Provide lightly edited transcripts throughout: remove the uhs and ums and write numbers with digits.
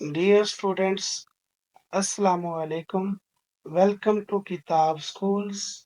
Dear students, Assalamu alaikum. Welcome to Kitab Schools.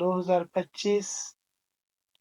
2025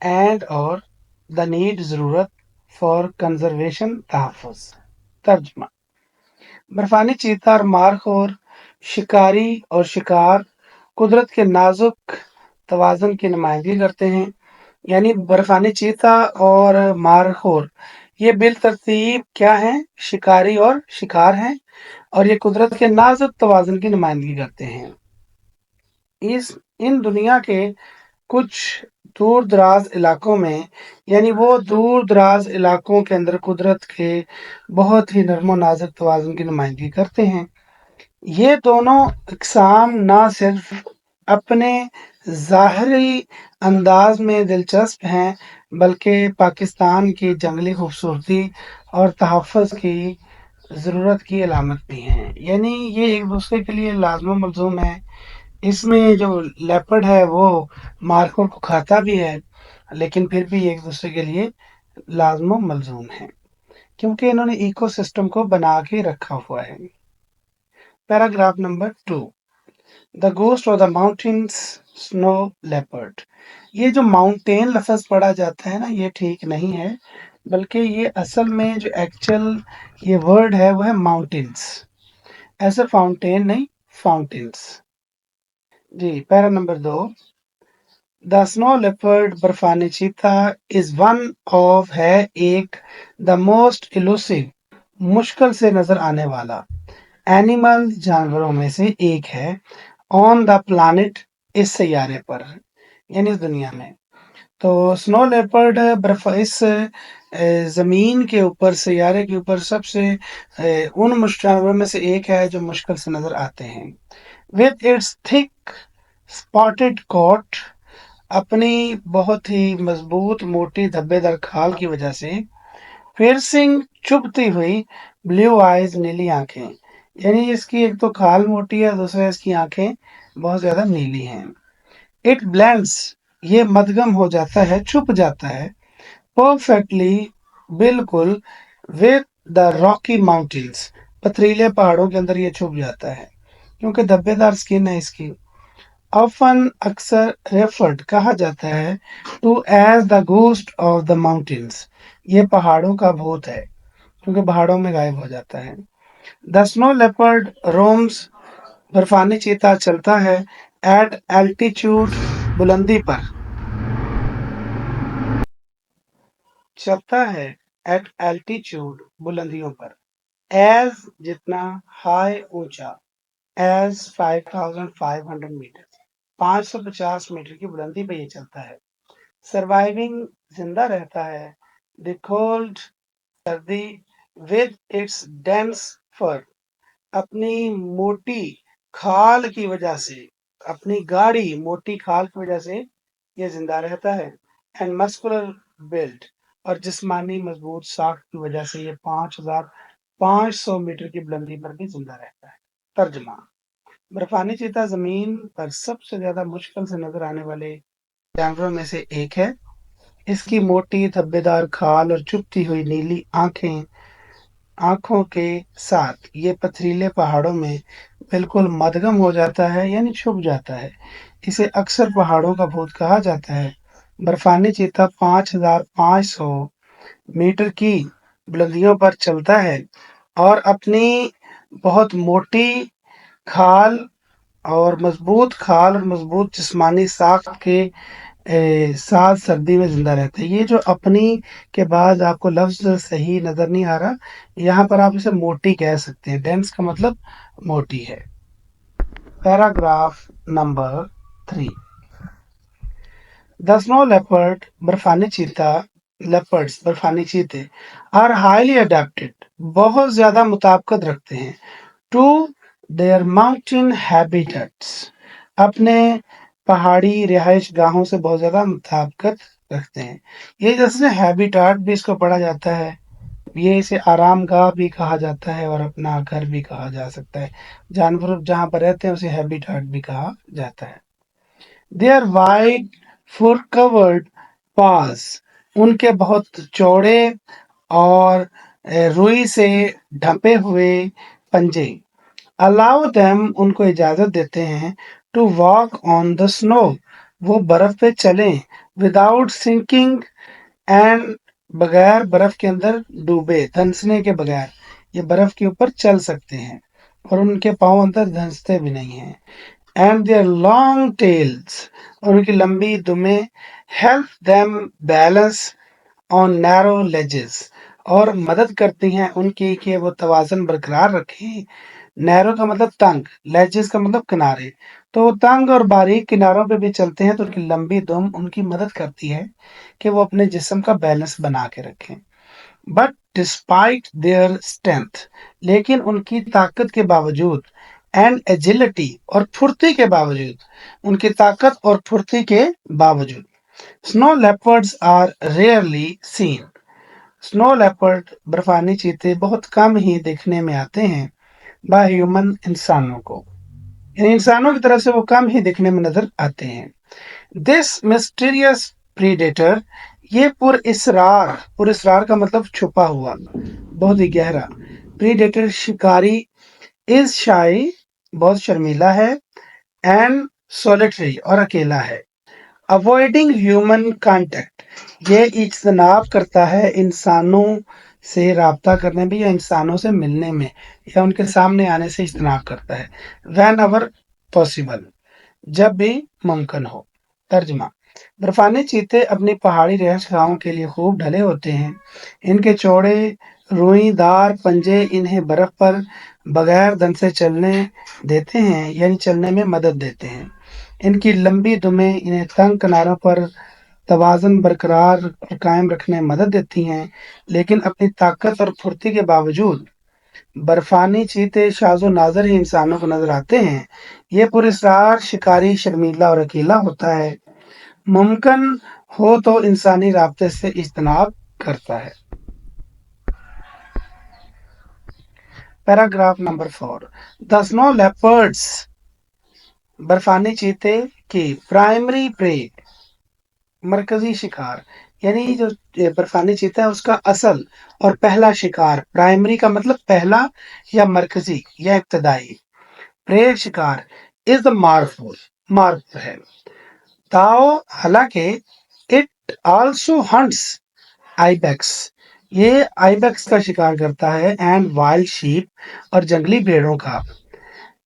and اور the need ضرورت for conservation تحفظ. ترجمہ: برفانی چیتا اور مارخور شکاری اور شکار قدرت کے نازک توازن کی نمائندگی کرتے ہیں. یعنی برفانی چیتا اور مارخور یہ بالترتیب کیا ہیں؟ شکاری اور شکار ہیں، اور یہ قدرت کے نازک توازن کی نمائندگی کرتے ہیں. ان دنیا کے کچھ دور دراز علاقوں میں، یعنی وہ دور دراز علاقوں کے اندر قدرت کے بہت ہی نرم و نازک توازن کی نمائندگی کرتے ہیں. یہ دونوں اقسام نہ صرف اپنے ظاہری انداز میں دلچسپ ہیں بلکہ پاکستان کی جنگلی خوبصورتی اور تحفظ کی ضرورت کی علامت بھی ہیں. یعنی یہ ایک دوسرے کے لیے لازم و ملزوم ہے. اس میں جو لیپرڈ ہے وہ مارخور کو کھاتا بھی ہے، لیکن پھر بھی ایک دوسرے کے لیے لازم و ملزوم ہے کیونکہ انہوں نے ایکو سسٹم کو بنا کے رکھا ہوا ہے. Paragraph number 2. The ghost of the mountains سنو لیپرڈ. یہ جو ماؤنٹین لفظ پڑھا جاتا ہے نا، یہ ٹھیک نہیں ہے، بلکہ یہ اصل میں جو ایکچوئل یہ ورڈ ہے وہ ہے ماؤنٹینس، ایسے فاؤنٹین نہیں، فاؤنٹینس. جی، پیرا نمبر 2. دا سنو لیپرڈ برفانی چیتا از ون آف ہے ایک دا موسٹ ایلوسیو مشکل سے نظر آنے والا اینیمل جانوروں میں سے ایک ہے آن دا پلانٹ اس سیارے پر، یعنی اس دنیا میں. تو سنو لیپرڈ اس زمین کے اوپر، سیارے کے اوپر سب سے ان جانوروں میں سے ایک ہے جو مشکل سے نظر آتے ہیں. with its thick spotted coat، اپنی بہت ہی مضبوط موٹی دھبے دار کھال کی وجہ سے، piercing چبھتی ہوئی بلیو آئیز نیلی آنکھیں، یعنی اس کی ایک تو کھال موٹی ہے، دوسرا اس کی آنکھیں بہت زیادہ نیلی ہیں. اٹ blends، یہ مدغم ہو جاتا ہے، چھپ جاتا ہے، perfectly، بالکل، with the rocky mountains، پتھریلے پہاڑوں کے اندر یہ چھپ جاتا ہے کیونکہ دھبے دار سکن ہے اس کی. often، اکثر، ریفرڈ، کہا جاتا ہے to as the ghost of the mountains، یہ پہاڑوں کا بھوت ہے کیونکہ پہاڑوں میں غائب ہو جاتا ہے. the snow leopard roams، برفانی چیتا چلتا ہے at altitude، بلندی پر چلتا ہے at altitude، بلندیوں پر. as، جتنا، high، اونچا، as 5500 میٹر، 550 میٹر کی بلندی پہ یہ چلتا ہے. سروائیونگ، زندہ رہتا ہے. دی کولڈ، سردی. with its dense fur، اپنی موٹی کھال کی وجہ سے، اپنی گاڑی موٹی کھال کی وجہ سے یہ زندہ رہتا ہے. اینڈ مسکولر بلڈ، اور جسمانی مضبوط ساخت کی وجہ سے یہ 5500 میٹر کی بلندی پر بھی زندہ رہتا ہے. ترجمہ: برفانی چیتا زمین پر سب سے زیادہ مشکل سے نظر آنے والے جانوروں میں سے ایک ہے. اس کی موٹی دھبے دار کھال اور چبھتی ہوئی نیلی آنکھوں کے ساتھ یہ پتھریلے پہاڑوں میں بالکل مدغم ہو جاتا ہے، یعنی چھپ جاتا ہے. اسے اکثر پہاڑوں کا بھوت کہا جاتا ہے. برفانی چیتا 5500 میٹر کی بلندیوں پر چلتا ہے اور اپنی بہت موٹی کھال اور مضبوط جسمانی ساخت کے ساتھ سردی میں زندہ رہتا ہے. یہ جو اپنی کے بعد آپ کو لفظ صحیح نظر نہیں آ رہا، یہاں پر آپ اسے موٹی کہہ سکتے ہیں. ڈینس کا مطلب موٹی ہے. Paragraph number 3. The snow leopard، برفانی چیتا، لیپرڈز، برفانی چیتے، are highly adapted، بہت زیادہ مطابقت رکھتے ہیں to their mountain habitats، اپنے پہاڑی رہائش گاہوں سے بہت زیادہ مطابقت رکھتے ہیں. یہ جیسے ہیبیٹاٹ بھی اس کو پڑھا جاتا ہے، یہ اسے آرام گاہ بھی کہا جاتا ہے اور اپنا گھر بھی کہا جا سکتا ہے. جانور جہاں پر رہتے ہیں اسے ہیبیٹاٹ بھی کہا جاتا ہے. Their wide fur covered paws، ان کے بہت چوڑے اور روئی سے ڈھپے ہوئے پنجے. allow them، ان کو اجازت دیتے ہیں to walk on the snow، وہ برف پہ چلیں وداؤٹ سنکنگ اینڈ بغیر برف کے اندر ڈوبے دھنسنے کے بغیر یہ برف کے اوپر چل سکتے ہیں اور ان کے پاؤں اندر دھنستے بھی نہیں ہیں. اینڈ دیئر لانگ ٹیلز اور ان کی لمبی دمیں ہیلپ دیم بیلنس آن نیرو لیجز اور مدد کرتی ہیں ان کی کہ وہ توازن برقرار رکھیں. نیرو کا مطلب تنگ، لیجز کا مطلب کنارے، تو وہ تنگ اور باریک کناروں پہ بھی چلتے ہیں تو ان کی لمبی دم ان کی مدد کرتی ہے کہ وہ اپنے جسم کا بیلنس بنا کے رکھیں. بٹ ڈسپائٹ دیئر اسٹرینتھ لیکن ان کی طاقت کے باوجود اینڈ ایجلٹی اور پھرتی کے باوجود ان کی طاقت اور پھرتی کے باوجود سنو لیپرڈز آر ریئرلی سین. سنو لیپرڈ برفانی چیتے بہت کم ہی دیکھنے میں آتے ہیں بائی ہیومن انسانوں کو، یعنی انسانوں کی طرف سے وہ کم ہی دیکھنے میں نظر آتے ہیں. دس مسٹیریس پریڈیٹر یہ پر اسرار کا مطلب چھپا ہوا بہت ہی گہرا. پریڈیٹر شکاری از شائی بہت شرمیلا ہے اینڈ سولیٹری اور اکیلا ہے. اوائڈنگ ہیومن کانٹیکٹ یہ اجتناب کرتا ہے انسانوں سے رابطہ کرنے میں یا انسانوں سے ملنے میں یا ان کے سامنے آنے سے اجتناب کرتا ہے. وین ایور پاسبل جب بھی ممکن ہو. ترجمہ: برفانی چیتے اپنی پہاڑی رہائش گاہوں کے لیے خوب ڈھلے ہوتے ہیں. ان کے چوڑے روئی دار پنجے انہیں برف پر بغیر دم سے چلنے دیتے ہیں یعنی چلنے میں مدد دیتے ہیں. ان کی لمبی دمیں انہیں تنگ کناروں پر توازن برقرار اور قائم رکھنے میں مدد دیتی ہیں، لیکن اپنی طاقت اور پھرتی کے باوجود برفانی چیتے شاذ و نادر ہی انسانوں کو نظر آتے ہیں. یہ پراسرار شکاری شرمیلا اور اکیلا ہوتا ہے، ممکن ہو تو انسانی رابطے سے اجتناب کرتا ہے. Paragraph number 4. The snow leopards برفانی چیتے کی پرائمری پرے مرکزی شکار، یعنی جو برفانی چیتا ہے اس کا اصل اور پہلا شکار، پرائمری کا مطلب پہلا یا مرکزی یا ابتدائی، پرے شکار از دا مارف ہے. تاؤ حالانکہ اٹ آلسو ہنٹس آئیبیکس یہ آئیبیکس کا شکار کرتا ہے اینڈ وائلڈ شیپ اور جنگلی بھیڑوں کا.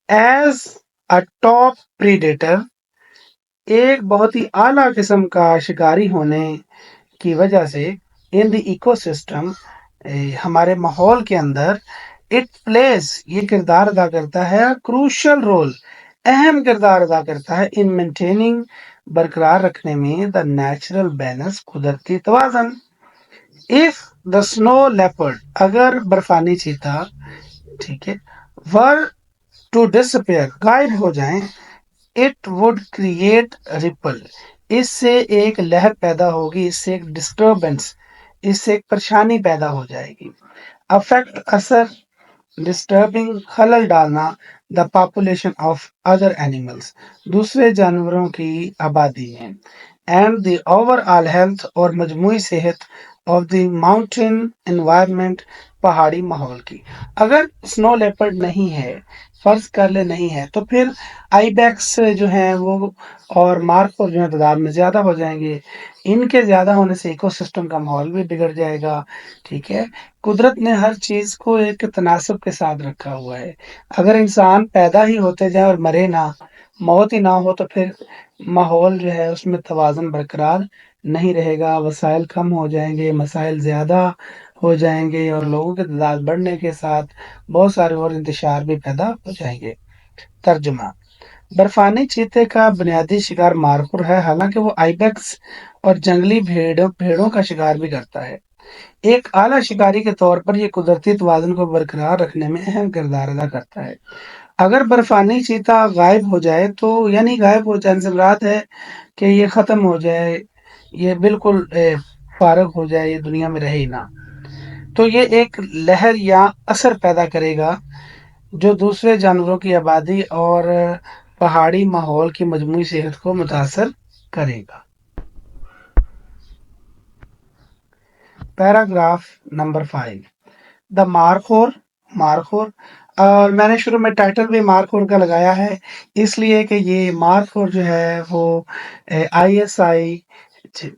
ایز اے ٹاپ پریڈیٹر ایک بہت ہی اعلیٰ قسم کا شکاری ہونے کی وجہ سے ان دی ایکو سسٹم ہمارے ماحول کے اندر اٹ پلیز یہ کردار ادا کرتا ہے کروشل رول اہم کردار ادا کرتا ہے ان مینٹیننگ برقرار رکھنے میں دا نیچرل بیلنس قدرتی توازن. اف دا سنو لیپرڈ اگر برفانی چیتا ٹھیک ہے ور ٹو ڈسپیئر غائب ہو جائیں اٹ وڈ کریٹ ریپل اس سے ایک لہر پیدا ہوگی، اس سے ایک ڈسٹربنس، اس سے ایک پریشانی پیدا ہو جائے گی. افیکٹ اثر ڈسٹربنگ خلل ڈالنا the population of other animals دوسرے جانوروں کی آبادی میں and the over all health اور مجموعی صحت آف دی ماؤنٹین انوائرمنٹ پہاڑی ماحول کی. اگر سنو لیپرڈ نہیں ہے، فرض کر لے نہیں ہے، تو پھر آئی بیکس جو ہیں وہ اور مارکر جو ہیں تعداد میں زیادہ ہو جائیں گے. ان کے زیادہ ہونے سے ایکو سسٹم کا ماحول بھی بگڑ جائے گا. ٹھیک ہے، قدرت نے ہر چیز کو ایک تناسب کے ساتھ رکھا ہوا ہے. اگر انسان پیدا ہی ہوتے جائے اور مرے نہ، موت ہی نہ ہو، تو پھر ماحول جو ہے اس میں توازن برقرار نہیں رہے گا، وسائل کم ہو جائیں گے، مسائل زیادہ ہو جائیں گے اور لوگوں کی تعداد بڑھنے کے ساتھ بہت سارے اور انتشار بھی پیدا ہو جائیں گے. ترجمہ: برفانی چیتے کا بنیادی شکار مارخور ہے، حالانکہ وہ آئیبیکس اور جنگلی بھیڑوں کا شکار بھی کرتا ہے. ایک اعلیٰ شکاری کے طور پر یہ قدرتی توازن کو برقرار رکھنے میں اہم کردار ادا کرتا ہے. اگر برفانی چیتا غائب ہو جائے تو یعنی غائب ہو جائے سے مراد ہے کہ یہ ختم ہو جائے، یہ بالکل فارغ ہو جائے، یہ دنیا میں رہے ہی نہ، تو یہ ایک لہر یا اثر پیدا کرے گا جو دوسرے جانوروں کی آبادی اور پہاڑی ماحول کی مجموعی صحت کو متاثر کرے گا. Paragraph number 5. دا مارخور اور میں نے شروع میں ٹائٹل بھی مارخور کا لگایا ہے، اس لیے کہ یہ مارخور جو ہے وہ ISI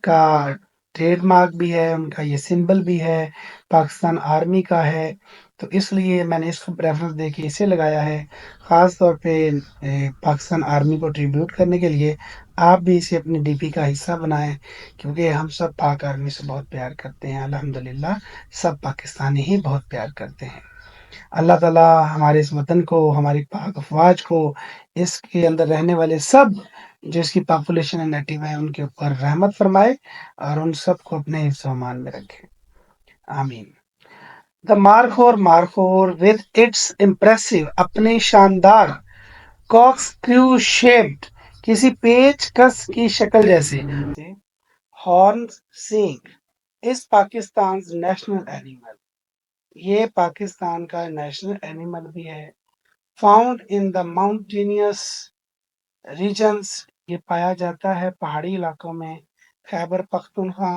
کا ٹریڈ مارک بھی ہے، ان کا یہ سمبل بھی ہے، پاکستان آرمی کا ہے، تو اس لیے میں نے اس کو پریفرنس دے کے اسے لگایا ہے، خاص طور پہ پاکستان آرمی کو ٹریبیوٹ کرنے کے لیے۔ آپ بھی اسے اپنی ڈی پی کا حصہ بنائیں، کیونکہ ہم سب پاک آرمی سے بہت پیار کرتے ہیں، الحمدللہ سب پاکستانی ہی بہت پیار کرتے ہیں۔ اللہ تعالیٰ ہمارے اس وطن کو، ہماری پاک افواج کو، اس کے اندر رہنے والے سب جو اس کی پاپولیشن نیٹو ہے ان کے اوپر رحمت فرمائے اور ان سب کو اپنے حفظ و امان میں رکھے، آمین۔ دا مارخور ود اٹس امپریسو، اپنے شاندار کاکس کریو شیپڈ، کسی پیچ کس کی شکل جیسے ہارن سینگ اس پاکستان نیشنل اینیمل، یہ پاکستان کا نیشنل اینیمل بھی ہے۔ Found in the mountainous regions, یہ پایا جاتا ہے پہاڑی علاقوں میں، Khyber Pakhtunkhwa,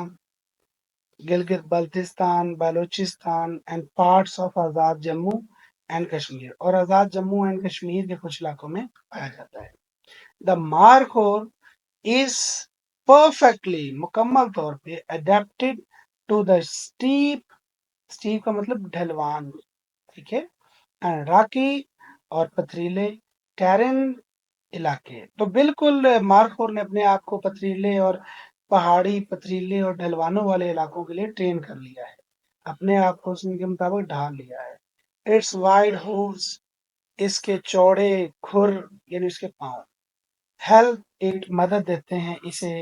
Gilgit Baltistan, Balochistan and parts of Azad Jammu and Kashmir, اور آزاد جموں اینڈ کشمیر کے کچھ علاقوں میں پایا جاتا ہے۔ دا مارخور از پرفیکٹلی، مکمل طور پہ اڈیپٹیڈ ٹو دا اسٹیپ کا مطلب ڈھلوان، ٹھیک ہے، راکی اور پتھریلے ٹیرن علاقے، تو بالکل مارخور نے اپنے آپ کو پتھریلے اور پہاڑی، پتھریلے اور ڈھلوانوں والے علاقوں کے لیے ٹرین کر لیا ہے، اپنے آپ کو اس کے مطابق ڈھال لیا ہے۔ اٹس وائڈ ہووز، اس کے چوڑے کھر یعنی اس کے پاؤں، ہیلپ اٹ مدد دیتے ہیں اسے،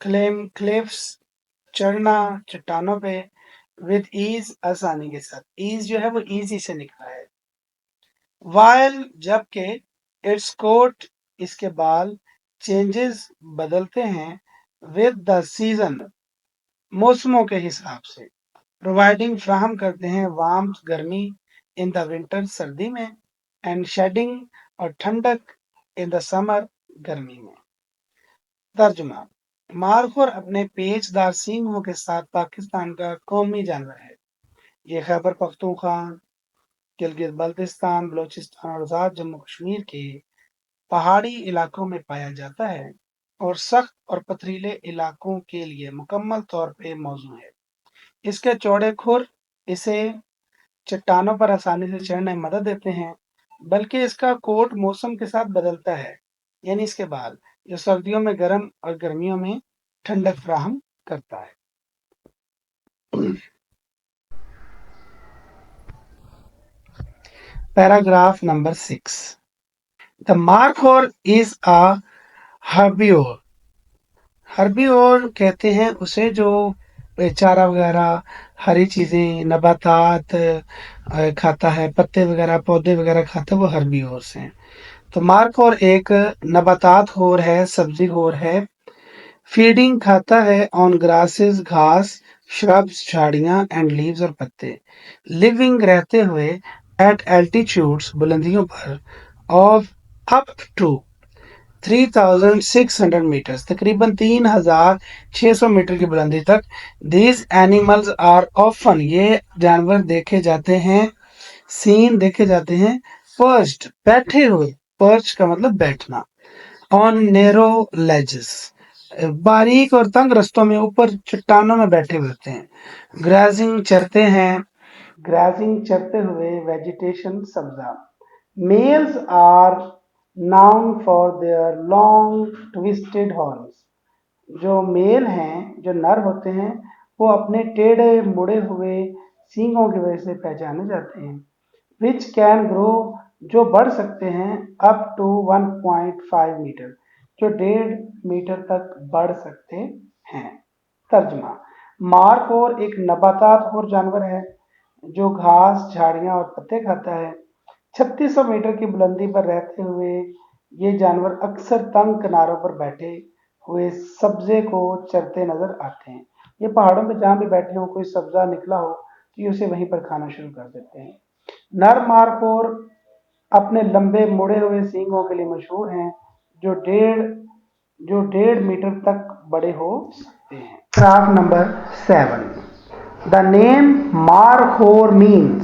کلیفس چڑھنا چٹانوں پہ، ود ایز آسانی کے ساتھ، ایز جو ہے وہ ایزی سے نکلا ہے، وائل جبکہ، اٹس کوٹ اس کے بال، چینجز بدلتے ہیں، ود دا سیزن موسموں کے حساب سے، پرووائڈنگ فراہم کرتے ہیں، وارمتھ گرمی، ان دا ونٹر سردی میں، اینڈ شیڈنگ اور ٹھنڈک، ان دا سمر گرمی میں۔ ترجمہ، مارخور اپنے پیچ دار سینگوں کے ساتھ پاکستان کا قومی جانور ہے، یہ خیبر پختونخوا، گلگت بلتستان، بلوچستان اور آزاد جموں کشمیر کے پہاڑی علاقوں میں پایا جاتا ہے اور سخت اور پتھریلے علاقوں کے لیے مکمل طور پہ موزوں ہے۔ اس کے چوڑے کھر اسے چٹانوں پر آسانی سے چڑھنے میں مدد دیتے ہیں، بلکہ اس کا کوٹ موسم کے ساتھ بدلتا ہے، یعنی اس کے بعد جو سردیوں میں گرم اور گرمیوں میں ٹھنڈک فراہم کرتا ہے۔ Paragraph number 6۔ The markhor is a herbivore۔ ہربیور کہتے ہیں اسے جو چارہ وغیرہ، ہری چیزیں، نباتات کھاتا ہے، پتے وغیرہ، پودے وغیرہ کھاتا ہے، وہ ہربیورس ہیں۔ تو مارخور ایک نباتات خور ہے، سبزی خور ہے، فیڈنگ کھاتا ہے آن گراسز گھاس، شربس جھاڑیاں، اینڈ لیوز اور پتے، لیونگ رہتے ہوئے، ایٹ الٹیچیوڈس بلندیوں پر، آف اپ ٹو 3600 میٹر، تقریباً 3600 میٹر کی بلندی تک۔ دیز اینیملز آر آفن، یہ جانور دیکھے جاتے ہیں، سین دیکھے جاتے ہیں، پرچڈ بیٹھے ہوئے، پرچ کا مطلب بیٹھنا، آن نیرو لیجز باریک اور تنگ رستوں میں، اوپر چٹانوں میں بیٹھے ہوئے ہوتے ہیں، گرازنگ چرتے ہیں، گرازنگ چرتے ہوئے، ویجیٹیشن سبزہ، males are known for their long twisted horns, جو میل ہیں، جو نر ہوتے ہیں، وہ اپنے ٹیڑھے مڑے ہوئے سینگوں کی وجہ سے پہچانے جاتے ہیں، which can grow، جو بڑھ سکتے ہیں، up to 1.5 میٹر، جو 1.5 میٹر تک بڑھ سکتے ہیں۔ ترجمہ، مارخور ایک نباتات خور جانور ہے جو گھاس، جھاڑیاں اور پتے کھاتا ہے۔ 3600 میٹر کی بلندی پر رہتے ہوئے یہ جانور اکثر تنگ کناروں پر بیٹھے ہوئے سبزے کو چرتے نظر آتے ہیں، یہ پہاڑوں پہ جہاں بھی بیٹھے ہوں، کوئی سبزہ نکلا ہو تو یہ اسے وہیں پر کھانا شروع کر دیتے ہیں۔ نر مارخور اپنے لمبے مڑے ہوئے سینگوں کے لیے مشہور ہیں جو 1.5 میٹر تک بڑے ہو سکتے ہیں۔ Paragraph number 7۔ The name Markhor means،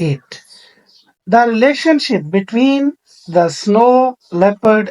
8। The relationship between the snow leopard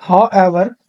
However,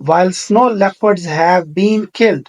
while snow leopards have been killed,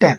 10।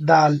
The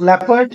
leopard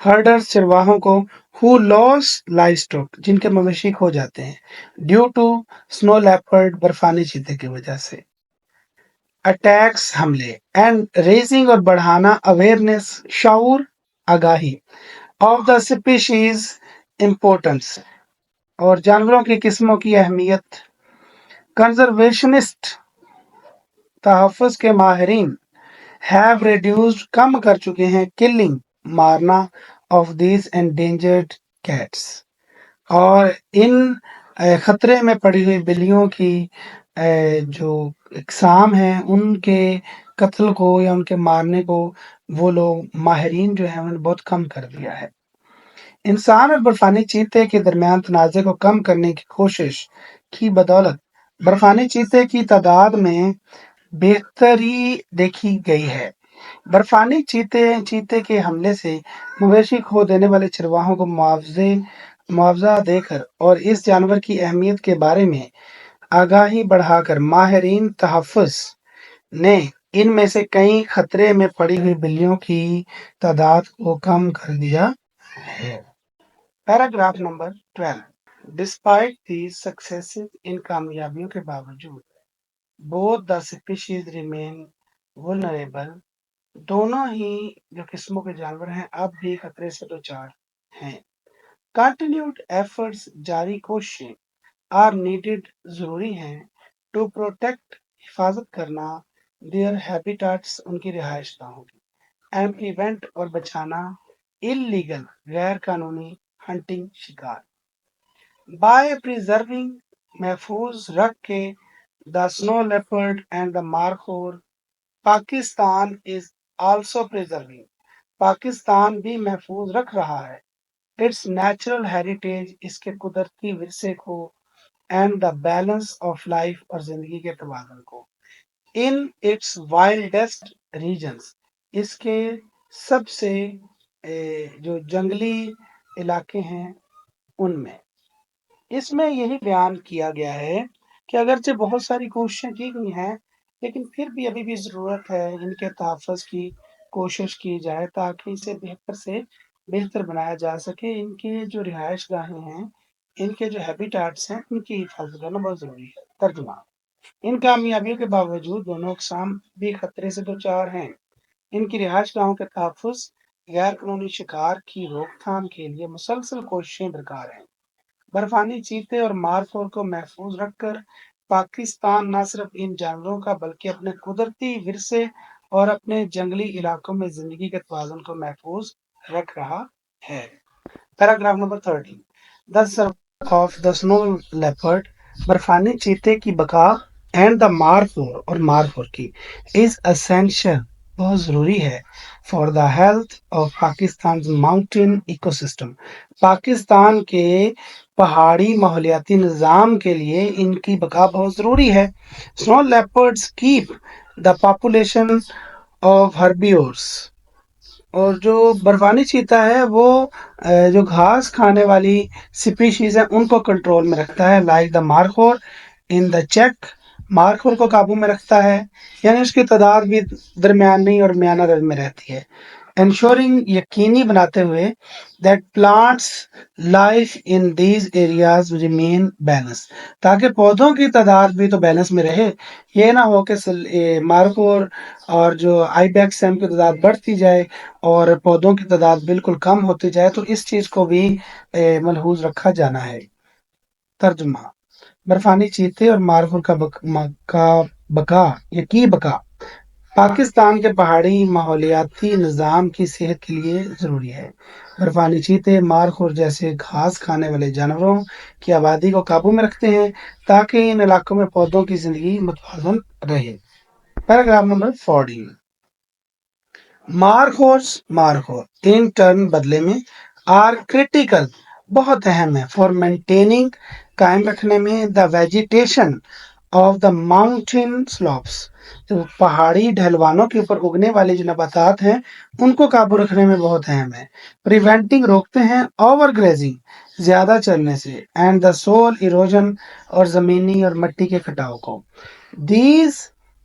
ہرڈرز چرواہوں کو who lost livestock جن کے مویشی کھو جاتے ہیں ڈیو ٹو snow leopard برفانی چیتے کی وجہ سے. اٹیکس حملے اینڈ ریزنگ اور بڑھانا اویئرنیس شعور آگاہی آف دا اسپیشیز امپورٹنس اور جانوروں کی قسموں کی اہمیت. کنزرویشنسٹ تحفظ کے ماہرین have reduced کم کر چکے ہیں killing مارنا of these endangered cats اور ان خطرے میں پڑی ہوئی بلیوں کی جو اقسام ہیں ان کے قتل کو یا ان کے مارنے کو وہ لوگ ماہرین جو ہیں انہوں نے بہت کم کر دیا ہے. انسان اور برفانی چیتے کے درمیان تنازع کو کم کرنے کی کوشش کی بدولت برفانی چیتے کی تعداد میں بہتری دیکھی گئی ہے. برفانی چیتے کے حملے سے مویشی کھو دینے والے چرواہوں کو معاوضہ دے کر اور اس جانور کی اہمیت کے بارے میں آگاہی بڑھا کر ماہرین تحفظ نے ان میں سے کئی خطرے میں پڑی ہوئی بلیوں کی تعداد کو کم کر دیا ہے. Paragraph number 12. Despite the successes ان کامیابیوں کے باوجود both the species remain vulnerable دونوں ہی جو قسموں کے جانور ہیں اب بھی خطرے سے دوچار ہیں. کنٹینیوڈ ایفرٹس جاری کوششیں آر نیڈڈ ضروری ہیں ٹو پروٹیکٹ حفاظت کرنا دیئر ہیبیٹاٹس ان کی رہائش گاہوں کی اینڈ پریونٹ اور بچانا اللیگل غیر قانونی ہنٹنگ شکار بائی پریزرونگ محفوظ رکھ کے the snow leopard and the markhor Pakistan is also preserving Pakistan بھی محفوظ رکھ رہا ہے اٹس نیچرل ہیریٹیج اس کے قدرتی ورثے کو and the balance of life اور زندگی کے توازن کو ان اٹس وائلڈسٹ ریجنس اس کے سب سے جو جنگلی علاقے ہیں ان میں. اس میں یہی بیان کیا گیا ہے کہ اگرچہ بہت ساری کوششیں کی گئی ہیں لیکن پھر بھی ابھی بھی ضرورت ہے ان کے تحفظ کی کوشش کی جائے تاکہ اسے بہتر سے بہتر بنایا جا سکے. ان کی جو رہائش گاہیں ہیں ان کے جو ہیبیٹاٹس ہیں ان کی حفاظت کرنا بہت ضروری ہے. ترجمہ ان کامیابیوں کے باوجود دونوں اقسام بھی خطرے سے دوچار ہیں. ان کی رہائش گاہوں کے تحفظ غیر قانونی شکار کی روک تھام کے لیے مسلسل کوششیں درکار ہیں. برفانی چیتے اور مارخور کو محفوظ رکھ کر پاکستان نہ صرف ان جانوروں کا بلکہ اپنے قدرتی ورثے اور اپنے جنگلی علاقوں میں زندگی کے توازن کو محفوظ رکھ رہا ہے. Paragraph number 13. The survival of the snow leopard برفانی چیتے کی بقا اینڈ دا مارخور اور مارخور کی از اسینشل بہت ضروری ہے for the health of Pakistan mountain ecosystem Pakistan کے پہاڑی ماحولیاتی نظام کے لیے ان کی بقا بہت ضروری ہے. سنو leopards keep the population of herbivores اور جو برفانی چیتا ہے وہ جو گھاس کھانے والی سپیشیز ہیں ان کو کنٹرول میں رکھتا ہے. Like the Markhor in the check Markhor کو قابو میں رکھتا ہے یعنی اس کی تعداد بھی درمیانی اور میانہ درجے میں رہتی ہے. انشورنگ یقینی بناتے ہوئے that plants life in these areas remain balanced تاکہ پودوں کی تعداد بھی تو بیلنس میں رہے. یہ نہ ہو کہ مارخور اور جو آئی بیکس ہیں ان کی تعداد بڑھتی جائے اور پودوں کی تعداد بالکل کم ہوتی جائے تو اس چیز کو بھی ملحوظ رکھا جانا ہے. ترجمہ برفانی چیتے اور مارخور کا بقا پاکستان کے پہاڑی ماحولیاتی نظام کی صحت کے لیے ضروری ہے. برفانی چیتے مارخور جیسے گھاس کھانے والے جانوروں کی آبادی کو قابو میں رکھتے ہیں تاکہ ان علاقوں میں پودوں کی زندگی متوازن رہے. Paragraph number 14. Markhor in turn بدلے میں آر کریٹیکل بہت اہم ہے فار مینٹیننگ قائم رکھنے میں the vegetation of the mountain slopes جو پہاڑی ڈھلوانوں کے اوپر اگنے والی جو نباتات ہیں ان کو قابو رکھنے میں بہت اہم ہے. پریونٹنگ روکتے ہیں اوور گریزنگ زیادہ چلنے سے اینڈ دا سول ایروجن اور زمینی اور مٹی کے کٹاؤ کو.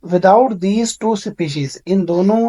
وداؤٹ دیز ٹو اسپیشیز ان دونوں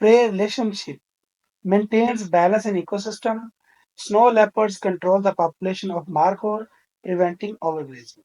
prey relationship maintains balance in ecosystem. Snow leopards control the population of markhor, preventing overgrazing.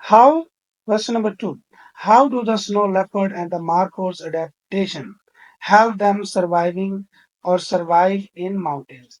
How, question number 2, how do the snow leopard and the markhor's adaptation help them survive in mountains?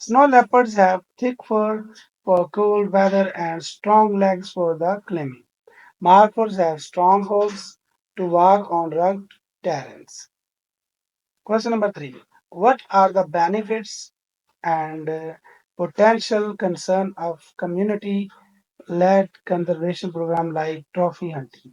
Snow leopards have thick fur for cold weather and strong legs for the climbing. Markhors have strong hooves to walk on rugged terrains. Question number 3. What are the benefits and potential concern of community-led conservation program like trophy hunting?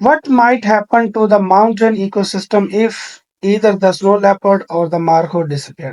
what might happen to the mountain ecosystem if either the snow leopard or the markhor disappear?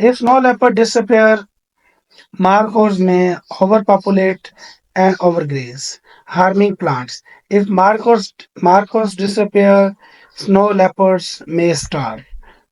If snow leopard disappear, markhors may overpopulate and overgraze, harming plants. If markhors disappear, snow leopards may starve.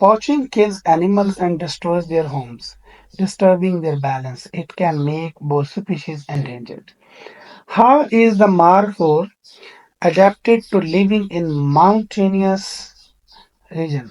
poaching kills animals and destroys their homes. disturbing their balance. It can make both species endangered. How is the markhor adapted to living in mountainous region?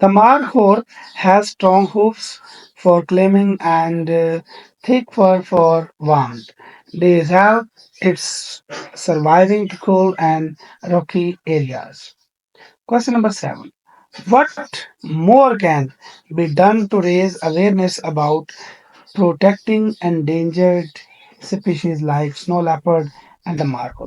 The markhor has strong hoofs for climbing and thick fur for warmth. These help its surviving to cool and rocky areas. Question number 7. What more can be done to raise awareness about protecting endangered species like snow leopard and the markhor?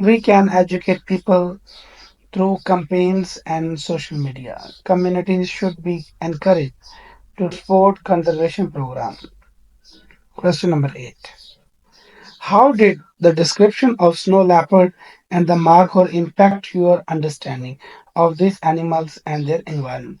We can educate people through campaigns and social media. Communities should be encouraged to support conservation programs. Question number 8. How did the description of snow leopard and the markhor impact your understanding of these animals and their environment?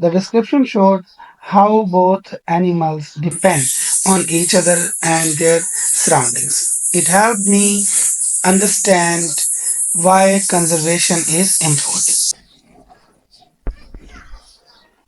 The description showed how both animals depend on each other and their surroundings. It helped me understand why conservation is important.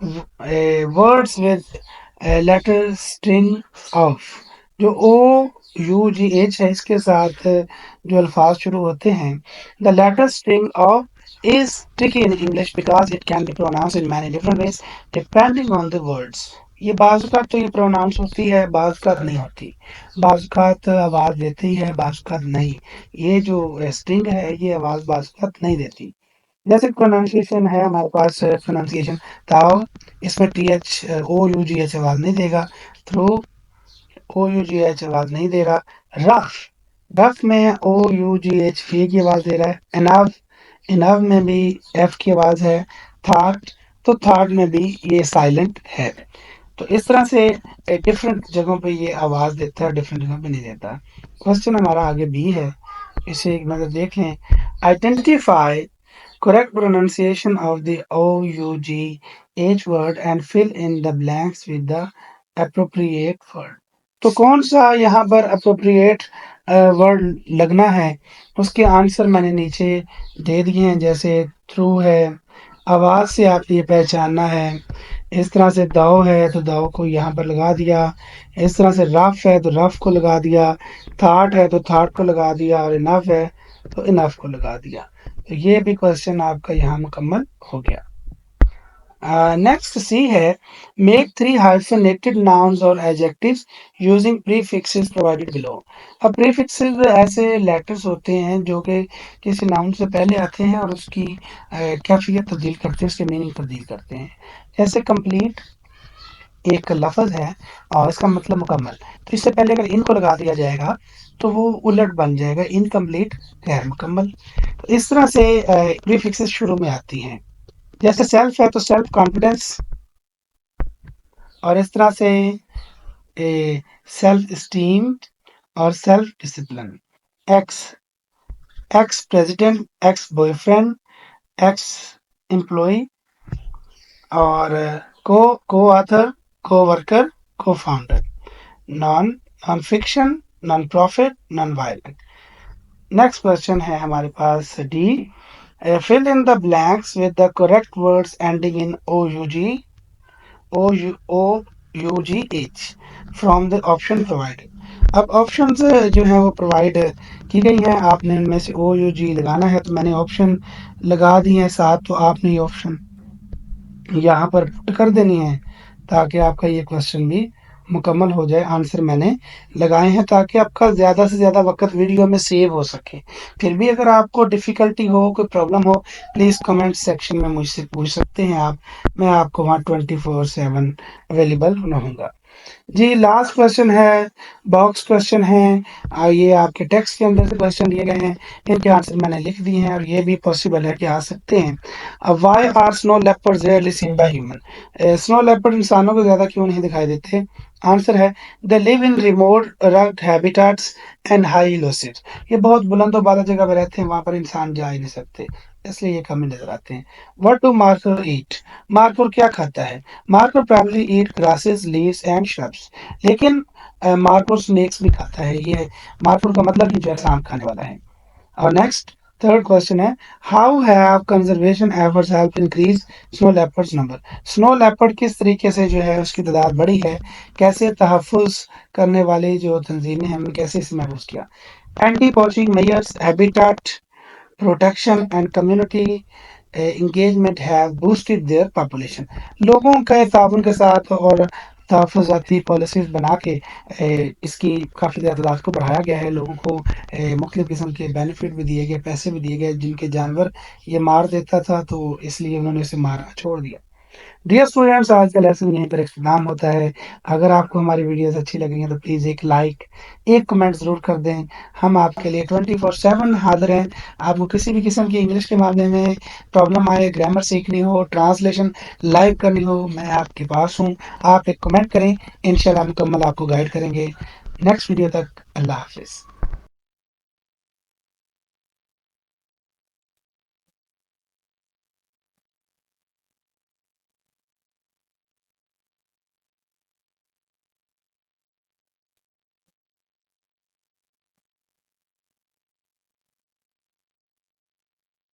words with letter string of. جو او U G H ہے اس کے ساتھ جو الفاظ شروع ہوتے ہیں. The letter string of is tricky in English because it can be pronounced in many different ways depending on the words. یہ بعض اوقات تو یہ پروناؤنس ہوتی ہے، بعض اوقات نہیں ہوتی، بعض اوقات آواز دیتی ہے، بعض اوقات نہیں. یہ جو اسٹرنگ ہے یہ آواز بعض اوقات نہیں دیتی. جیسے پروننسیشن ہے ہمارے پاس پروننسیشن تاؤ، اس میں T H O U G H آواز نہیں دے گا. Through O U G H آواز نہیں دے گا. رف، رف میں او یو جی ایچ فی کی آواز دے رہا ہے. اناف، اناف میں بھی ایف کی آواز ہے. تھاٹ، تو تھاٹ میں بھی یہ سائلنٹ ہے. تو اس طرح سے ڈفرینٹ جگہوں پہ یہ آواز دیتا ہے، ڈفرینٹ جگہوں پہ نہیں دیتا. کوشچن ہمارا آگے بی ہے، اسے ایک نظر دیکھ لیں. Identify correct pronunciation of the OUGH word and fill in the blanks with the appropriate word. تو کون سا یہاں پر اپروپریٹ ورڈ لگنا ہے اس کے آنسر میں نے نیچے دے دیے ہیں. جیسے تھرو ہے، آواز سے آپ یہ پہچاننا ہے. اس طرح سے داؤ ہے تو داؤ کو یہاں پر لگا دیا. اس طرح سے رف ہے تو رف کو لگا دیا. تھاٹ ہے تو تھاٹ کو لگا دیا، اور انف ہے تو انف کو لگا دیا. تو یہ بھی کوشچن آپ کا یہاں مکمل ہو گیا. نیکسٹ سی ہے میک 3 hyphenated nouns اور adjectives using prefixes provided below. اب prefixes ایسے لیٹرز ہوتے ہیں جو کہ کسی ناؤن سے پہلے آتے ہیں اور اس کی کیفیت تبدیل کرتے ہیں، اس کے میننگ تبدیل کرتے ہیں. جیسے کمپلیٹ ایک لفظ ہے اور اس کا مطلب مکمل، تو اس سے پہلے اگر ان کو لگا دیا جائے گا تو وہ الٹ بن جائے گا انکمپلیٹ، غیر مکمل. تو اس طرح سے پریفکسز شروع میں آتی ہیں. جیسے سیلف ہے تو سیلف کانفیڈینس، اور اس طرح سے سیلف اسٹیم اور self discipline. Ex, ex president, ex boyfriend, ex employee, اور co author, co worker, co founder. Non, non fiction, non profit, non violent. Next question ہے ہمارے پاس D. fill in the blanks with the correct words ending in OUGH from the option provided. اب options جو ہیں وہ provide کی گئی ہیں، آپ نے ان میں سے او یو جی لگانا ہے. تو میں نے آپشن لگا دی ہیں ساتھ، تو آپ نے یہ آپشن یہاں پر پٹ کر دینی ہے تاکہ آپ کا یہ کوشچن بھی مکمل ہو جائے. آنسر میں نے لگائے ہیں تاکہ آپ کا زیادہ سے زیادہ وقت ویڈیو میں سیو ہو سکے. پھر بھی اگر آپ کو ڈیفیکلٹی ہو، کوئی problem who, please comment section میں مجھ سے پوچھ سکتے ہیں آپ. میں آپ کو وہاں 24/7 اویلیبل رہوں گا. جی لاسٹ کوشچن ہے، باکس کوشچن ہے. یہ آپ کے ٹیکسٹ کے اندر سے کوشچن دیے گئے ہیں، ان کے آنسر میں نے لکھ دیے ہیں، اور یہ بھی پاسبل ہے کہ آ سکتے ہیں. Why are snow leopards rarely seen by human. Snow leopard انسانوں کو زیادہ کیوں نہیں دکھائی دیتے؟ آنسر ہے they live in remote rugged habitats and high lucid. یہ بہت بلند و بالا جگہ پہ رہتے ہیں، وہاں پر انسان جا ہی نہیں سکتے، اس لیے یہ کمی نظر آتے ہیں. What do markhor eat? مارکر کیا کھاتا ہے؟ Markhor primarily eat grasses, leaves and shrubs. لیکن مارکر سنیکس بھی کھاتا ہے. یہ مارکر کا مطلب ہی جو ہے سانپ کھانے والا ہے. اور نیکسٹ تھرڈ کوشچن ہے how have conservation efforts help increase سنو لیپرڈز نمبر. سنو لیپرڈ کس طریقے سے جو ہے اس کی تعداد بڑھی ہے، کیسے تحفظ کرنے والی جو تنظیمیں ہیں ہم نے کیسے اسے محفوظ کیا. Anti poaching measures, habitat protection and community engagement have boosted their population. لوگوں کے تعاون کے ساتھ اور تحفظاتی پالیسیز بنا کے اس کی کافی زیادہ تعداد کو بڑھایا گیا ہے. لوگوں کو مختلف قسم کے بینیفٹ بھی دیے گئے، پیسے بھی دیے گئے. جن کے جانور یہ مار دیتا تھا تو اس لیے انہوں نے اسے مارنا چھوڑ دیا. ڈیئر اسٹوڈینٹس، آج کا لیسن یہیں پر اختتام ہوتا ہے. اگر آپ کو ہماری ویڈیوز اچھی لگیں ہیں تو پلیز ایک لائک، ایک کمنٹ ضرور کر دیں. ہم آپ کے لیے 24/7 حاضر ہیں. آپ کو کسی بھی قسم کی انگلش کے معاملے میں پرابلم آئے، گرامر سیکھنی ہو، ٹرانسلیشن لائیو کرنی ہو، میں آپ کے پاس ہوں. آپ ایک کمنٹ کریں، انشاءاللہ مکمل آپ کو گائڈ کریں گے. نیکسٹ ویڈیو تک اللہ حافظ.